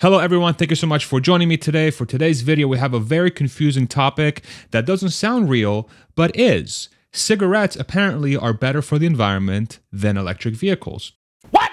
Hello everyone, thank you so much for joining me today. For today's video, we have a very confusing topic that doesn't sound real, but is. Cigarettes apparently are better for the environment than electric vehicles. What?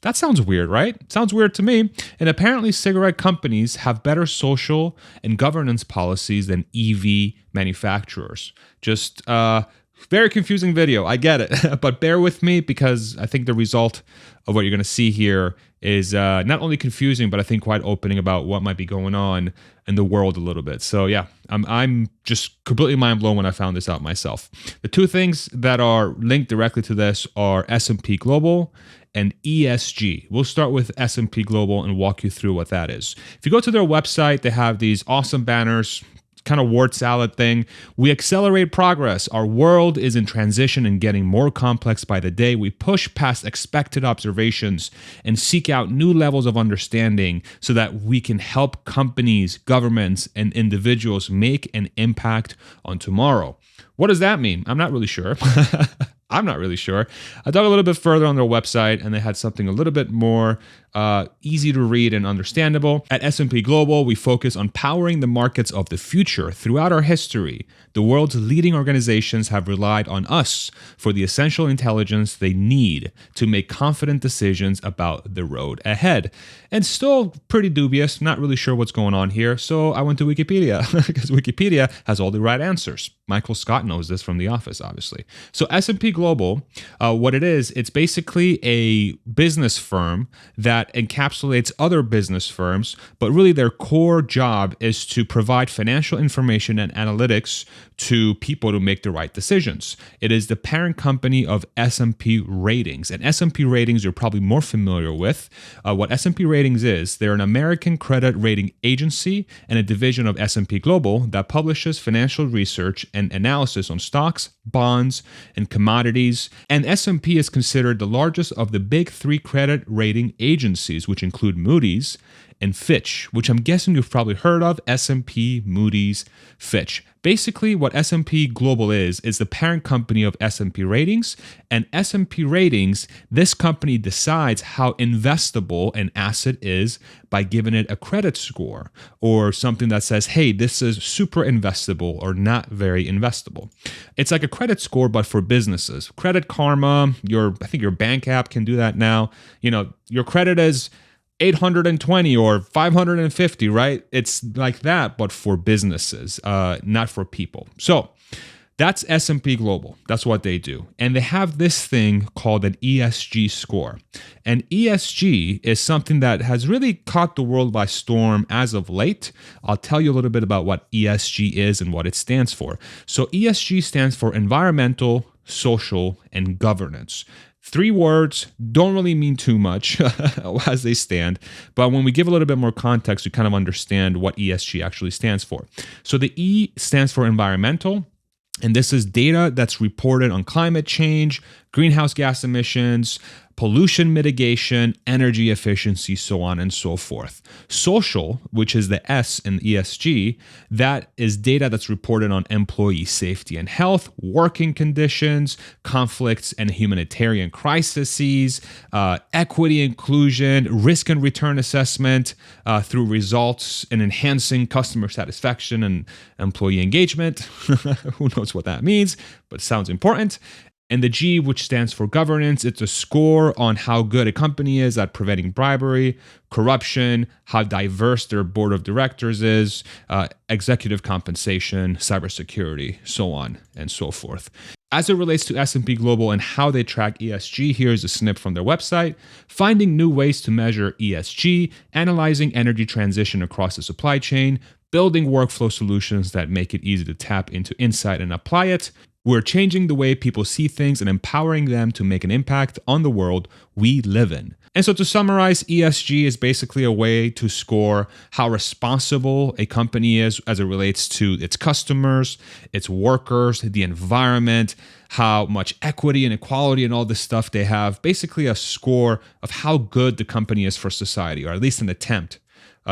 That sounds weird, right? Sounds weird to me. And apparently cigarette companies have better social and governance policies than EV manufacturers. Just very confusing video, I get it. But bear with me because I think the result of what you're going to see here is not only confusing, but I think quite opening about what might be going on in the world a little bit. So yeah, I'm just completely mind blown when I found this out myself. The two things that are linked directly to this are S&P Global and ESG. We'll start with S&P Global and walk you through what that is. If you go to their website, they have these awesome banners, kind of word salad thing. We accelerate progress. Our world is in transition and getting more complex by the day. We push past expected observations and seek out new levels of understanding so that we can help companies, governments, and individuals make an impact on tomorrow. What does that mean? I'm not really sure. I'm not really sure. I dug a little bit further on their website and they had something a little bit more easy to read and understandable. At S&P Global, we focus on powering the markets of the future. Throughout our history, the world's leading organizations have relied on us for the essential intelligence they need to make confident decisions about the road ahead. And still pretty dubious, not really sure what's going on here. So I went to Wikipedia because Wikipedia has all the right answers. Michael Scott knows this from The Office, obviously. So S&P Global, what it is, it's basically a business firm that encapsulates other business firms, but really their core job is to provide financial information and analytics to people to make the right decisions. It is the parent company of S&P Ratings, and S&P Ratings you're probably more familiar with. What S&P Ratings is, they're an American credit rating agency and a division of S&P Global that publishes financial research and analysis on stocks, bonds, and commodities. And S&P is considered the largest of the big three credit rating agencies, which include Moody's and Fitch, which I'm guessing you've probably heard of. S&P, Moody's, Fitch. Basically, what S&P Global is the parent company of S&P Ratings, and S&P Ratings, this company decides how investable an asset is by giving it a credit score or something that says, hey, this is super investable or not very investable. It's like a credit score, but for businesses. Credit Karma, I think your bank app can do that now. You know, your credit is 820 or 550, right? It's like that, but for businesses, not for people. So that's S&P Global. That's what they do. And they have this thing called an ESG score. And ESG is something that has really caught the world by storm as of late. I'll tell you a little bit about what ESG is and what it stands for. So ESG stands for environmental, social, and governance. 3 words, don't really mean too much as they stand, but when we give a little bit more context, we kind of understand what ESG actually stands for. So the E stands for environmental, and this is data that's reported on climate change, greenhouse gas emissions, pollution mitigation, energy efficiency, so on and so forth. Social, which is the S in ESG, that is data that's reported on employee safety and health, working conditions, conflicts and humanitarian crises, equity, inclusion, risk and return assessment through results in enhancing customer satisfaction and employee engagement. Who knows what that means, but it sounds important. And the G, which stands for governance, it's a score on how good a company is at preventing bribery, corruption, how diverse their board of directors is, executive compensation, cybersecurity, so on and so forth. As it relates to S&P Global and how they track ESG, here's a snip from their website. Finding new ways to measure ESG, analyzing energy transition across the supply chain, building workflow solutions that make it easy to tap into insight and apply it. We're changing the way people see things and empowering them to make an impact on the world we live in. And so to summarize, ESG is basically a way to score how responsible a company is as it relates to its customers, its workers, the environment, how much equity and equality and all this stuff they have. Basically a score of how good the company is for society, or at least an attempt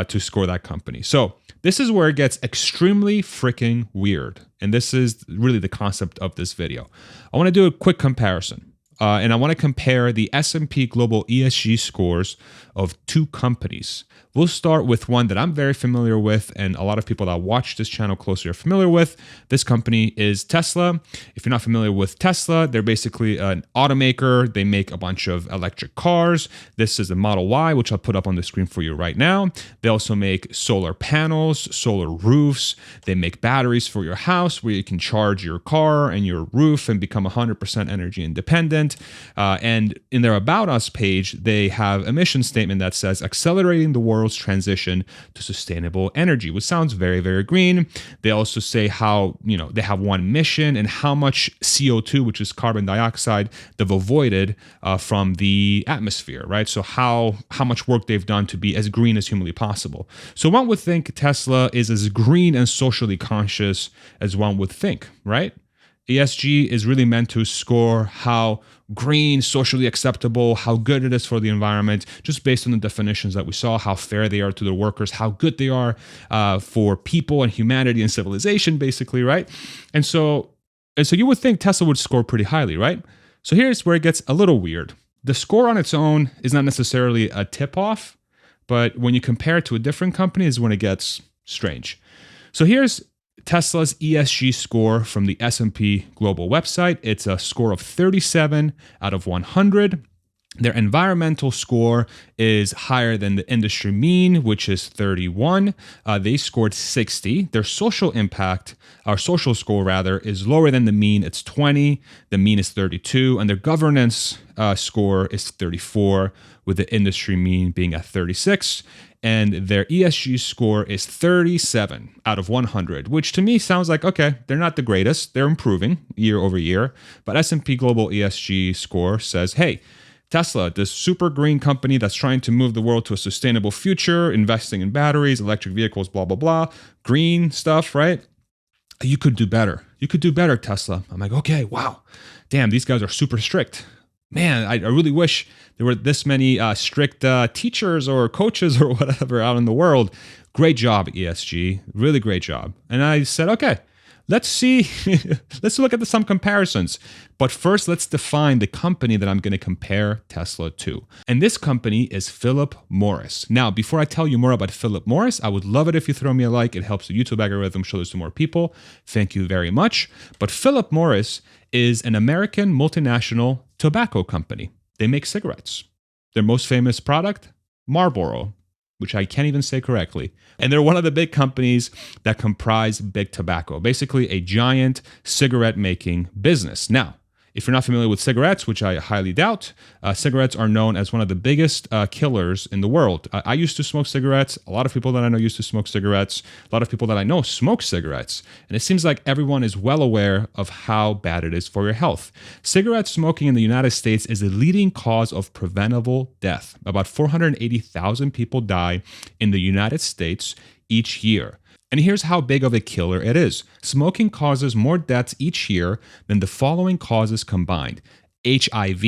to score that company. So this is where it gets extremely freaking weird. And this is really the concept of this video. I want to do a quick comparison. and I want to compare the S&P Global ESG scores of two companies. We'll start with one that I'm very familiar with, and a lot of people that watch this channel closely are familiar with. This company is Tesla. If you're not familiar with Tesla, they're basically an automaker. They make a bunch of electric cars. This is the Model Y, which I'll put up on the screen for you right now. They also make solar panels, solar roofs. They make batteries for your house where you can charge your car and your roof and become 100% energy independent. And in their About Us page, they have a mission statement that says, accelerating the world's transition to sustainable energy, which sounds very, very green. They also say how, they have one mission and how much CO2, which is carbon dioxide, they've avoided from the atmosphere, right? So how much work they've done to be as green as humanly possible. So one would think Tesla is as green and socially conscious as one would think, right? ESG is really meant to score how green, socially acceptable, how good it is for the environment, just based on the definitions that we saw, how fair they are to their workers, how good they are for people and humanity and civilization, basically, right? And so you would think Tesla would score pretty highly, right? So here's where it gets a little weird. The score on its own is not necessarily a tip-off, but when you compare it to a different company is when it gets strange. So here's Tesla's ESG score from the S&P Global website. It's a score of 37 out of 100. Their environmental score is higher than the industry mean, which is 31. They scored 60. Their social impact, or social score rather, is lower than the mean. It's 20. The mean is 32. And their governance score is 34, with the industry mean being at 36. And their ESG score is 37 out of 100, which to me sounds like, okay, they're not the greatest. They're improving year over year. But S&P Global ESG score says, hey, Tesla, this super green company that's trying to move the world to a sustainable future, investing in batteries, electric vehicles, blah, blah, blah, green stuff, right? You could do better. You could do better, Tesla. I'm like, okay, wow. Damn, these guys are super strict. Man, I really wish there were this many strict teachers or coaches or whatever out in the world. Great job, ESG. Really great job. And I said, okay, let's see. Let's look at some comparisons. But first, let's define the company that I'm going to compare Tesla to. And this company is Philip Morris. Now, before I tell you more about Philip Morris, I would love it if you throw me a like. It helps the YouTube algorithm show this to more people. Thank you very much. But Philip Morris is an American multinational tobacco company. They make cigarettes. Their most famous product, Marlboro, which I can't even say correctly. And they're one of the big companies that comprise big tobacco, basically a giant cigarette making business. Now, if you're not familiar with cigarettes, which I highly doubt, cigarettes are known as one of the biggest killers in the world. I used to smoke cigarettes. A lot of people that I know used to smoke cigarettes. A lot of people that I know smoke cigarettes. And it seems like everyone is well aware of how bad it is for your health. Cigarette smoking in the United States is the leading cause of preventable death. About 480,000 people die in the United States each year. And here's how big of a killer it is. Smoking causes more deaths each year than the following causes combined: HIV,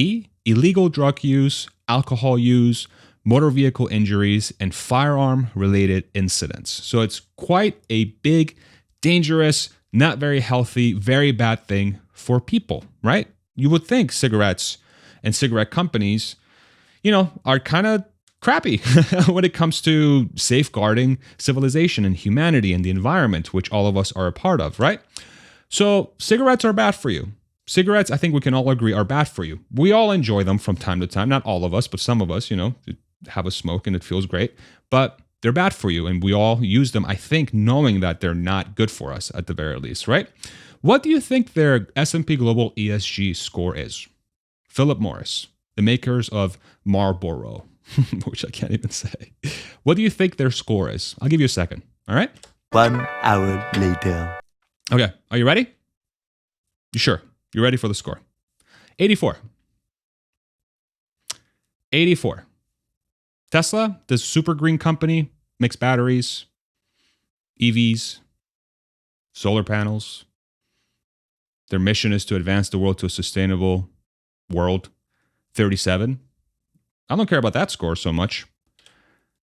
illegal drug use, alcohol use, motor vehicle injuries, and firearm-related incidents. So it's quite a big, dangerous, not very healthy, very bad thing for people, right? You would think cigarettes and cigarette companies, are kind of crappy when it comes to safeguarding civilization and humanity and the environment, which all of us are a part of, right? So cigarettes are bad for you. Cigarettes, I think we can all agree, are bad for you. We all enjoy them from time to time. Not all of us, but some of us, have a smoke and it feels great. But they're bad for you, and we all use them, I think, knowing that they're not good for us at the very least, right? What do you think their S&P Global ESG score is? Philip Morris, the makers of Marlboro, which I can't even say. What do you think their score is? I'll give you a second. All right? 1 hour later. Okay. Are you ready? You sure? You ready for the score? 84. 84. Tesla, this super green company, makes batteries, EVs, solar panels. Their mission is to advance the world to a sustainable world. 37. I don't care about that score so much.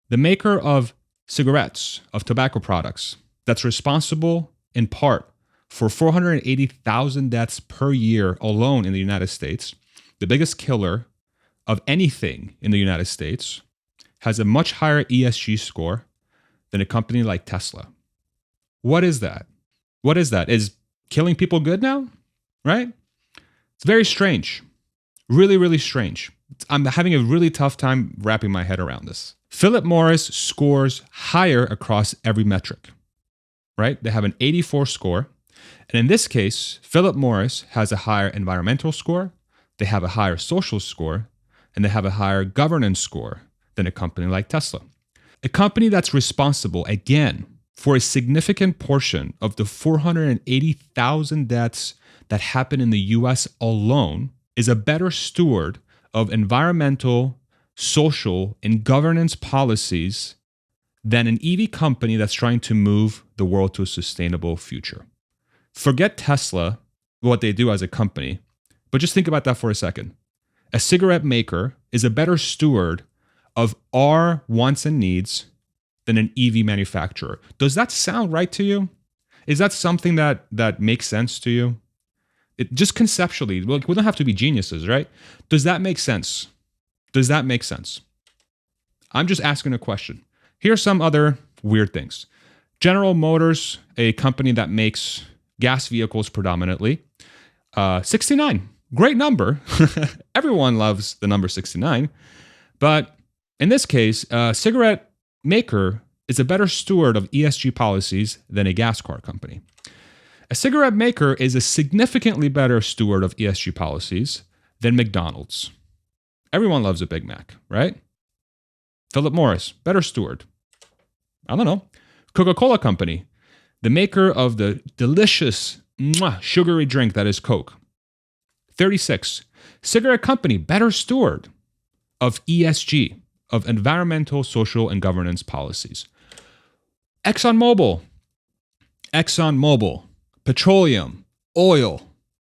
The maker of cigarettes, of tobacco products, that's responsible in part for 480,000 deaths per year alone in the United States, the biggest killer of anything in the United States, has a much higher ESG score than a company like Tesla. What is that? What is that? Is killing people good now? Right? It's very strange. Really, really strange. I'm having a really tough time wrapping my head around this. Philip Morris scores higher across every metric, right? They have an 84 score. And in this case, Philip Morris has a higher environmental score, they have a higher social score, and they have a higher governance score than a company like Tesla. A company that's responsible, again, for a significant portion of the 480,000 deaths that happen in the US alone is a better steward of environmental, social, and governance policies than an EV company that's trying to move the world to a sustainable future. Forget Tesla, what they do as a company, but just think about that for a second. A cigarette maker is a better steward of our wants and needs than an EV manufacturer. Does that sound right to you? Is that something that makes sense to you? Just conceptually, we don't have to be geniuses, right? Does that make sense? Does that make sense? I'm just asking a question. Here's some other weird things. General Motors, a company that makes gas vehicles predominantly, 69. Great number. Everyone loves the number 69. But in this case, a cigarette maker is a better steward of ESG policies than a gas car company. A cigarette maker is a significantly better steward of ESG policies than McDonald's. Everyone loves a Big Mac, right? Philip Morris, better steward. I don't know. Coca-Cola Company, the maker of the delicious, sugary drink that is Coke. 36. Cigarette company, better steward of ESG, of environmental, social, and governance policies. ExxonMobil, petroleum, oil.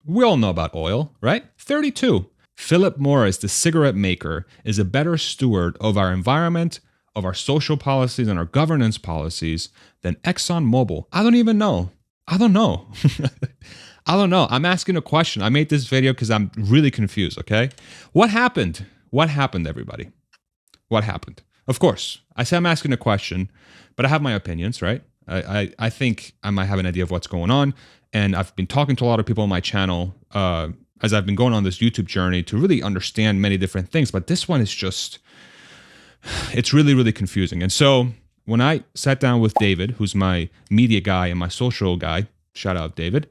We all know about oil, right? 32. Philip Morris, the cigarette maker, is a better steward of our environment, of our social policies, and our governance policies than ExxonMobil. I don't even know. I don't know. I don't know. I'm asking a question. I made this video because I'm really confused, okay? What happened? What happened, everybody? What happened? Of course, I say I'm asking a question, but I have my opinions, right? I think I might have an idea of what's going on. And I've been talking to a lot of people on my channel as I've been going on this YouTube journey to really understand many different things. But this one is just, it's really, really confusing. And so when I sat down with David, who's my media guy and my social guy, shout out David,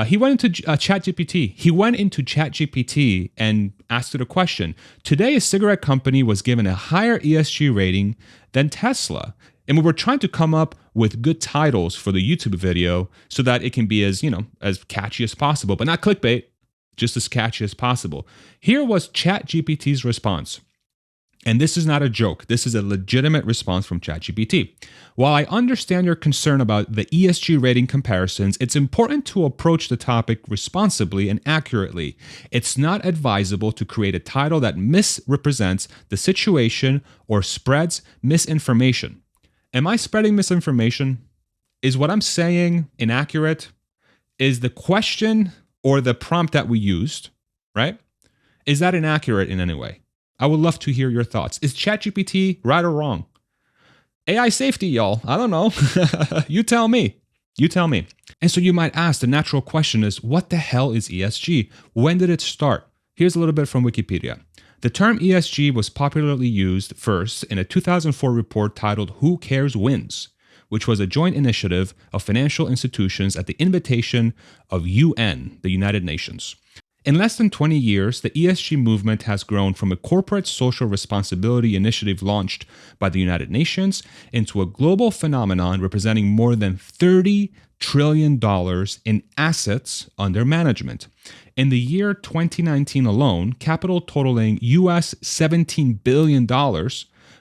he went into ChatGPT. He went into ChatGPT and asked it a question. Today, a cigarette company was given a higher ESG rating than Tesla. And we were trying to come up with good titles for the YouTube video so that it can be as catchy as possible, but not clickbait, just as catchy as possible. Here was ChatGPT's response. And this is not a joke. This is a legitimate response from ChatGPT. While I understand your concern about the ESG rating comparisons, it's important to approach the topic responsibly and accurately. It's not advisable to create a title that misrepresents the situation or spreads misinformation. Am I spreading misinformation? Is what I'm saying inaccurate? Is the question or the prompt that we used, right? Is that inaccurate in any way? I would love to hear your thoughts. Is ChatGPT right or wrong? AI safety, y'all. I don't know. You tell me. You tell me. And so you might ask, the natural question is, what the hell is ESG? When did it start? Here's a little bit from Wikipedia. The term ESG was popularly used first in a 2004 report titled Who Cares Wins, which was a joint initiative of financial institutions at the invitation of UN, the United Nations. In less than 20 years, the ESG movement has grown from a corporate social responsibility initiative launched by the United Nations into a global phenomenon representing more than $30 trillion in assets under management. In the year 2019 alone, capital totaling US $17 billion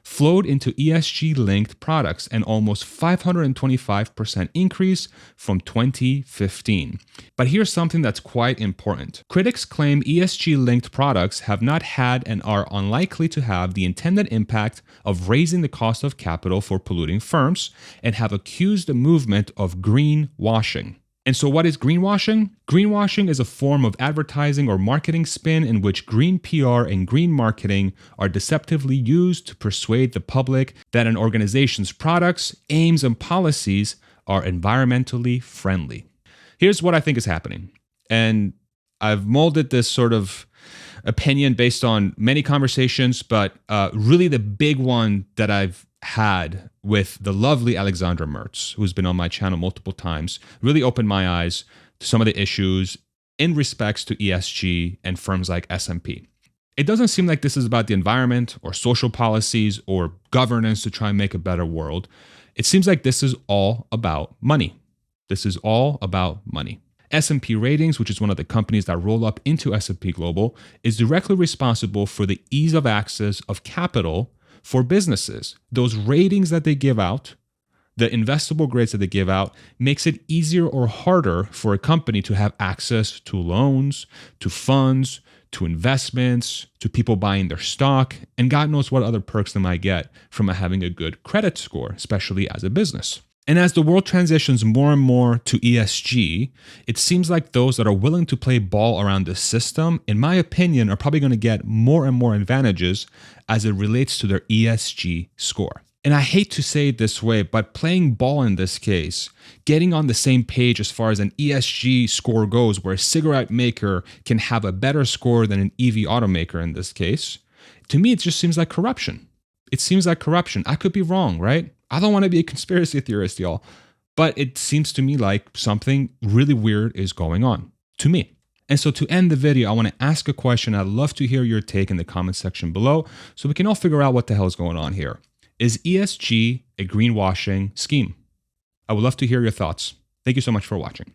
flowed into ESG-linked products, an almost 525% increase from 2015. But here's something that's quite important. Critics claim ESG-linked products have not had and are unlikely to have the intended impact of raising the cost of capital for polluting firms and have accused the movement of greenwashing. And so what is greenwashing? Greenwashing is a form of advertising or marketing spin in which green PR and green marketing are deceptively used to persuade the public that an organization's products, aims, and policies are environmentally friendly. Here's what I think is happening. And I've molded this sort of opinion based on many conversations, but really the big one that I've had with the lovely Alexandra Mertz, who's been on my channel multiple times, really opened my eyes to some of the issues in respects to ESG and firms like S&P. It doesn't seem like this is about the environment or social policies or governance to try and make a better world. It seems like this is all about money. This is all about money. S&P Ratings, which is one of the companies that roll up into S&P Global, is directly responsible for the ease of access of capital for businesses. Those ratings that they give out, the investable grades that they give out, makes it easier or harder for a company to have access to loans, to funds, to investments, to people buying their stock, and God knows what other perks they might get from having a good credit score, especially as a business. And as the world transitions more and more to ESG, it seems like those that are willing to play ball around the system, in my opinion, are probably going to get more and more advantages as it relates to their ESG score. And I hate to say it this way, but playing ball in this case, getting on the same page as far as an ESG score goes, where a cigarette maker can have a better score than an EV automaker in this case, to me, it just seems like corruption. It seems like corruption. I could be wrong, right? I don't want to be a conspiracy theorist, y'all, but it seems to me like something really weird is going on to me. And so to end the video, I want to ask a question. I'd love to hear your take in the comment section below so we can all figure out what the hell is going on here. Is ESG a greenwashing scheme? I would love to hear your thoughts. Thank you so much for watching.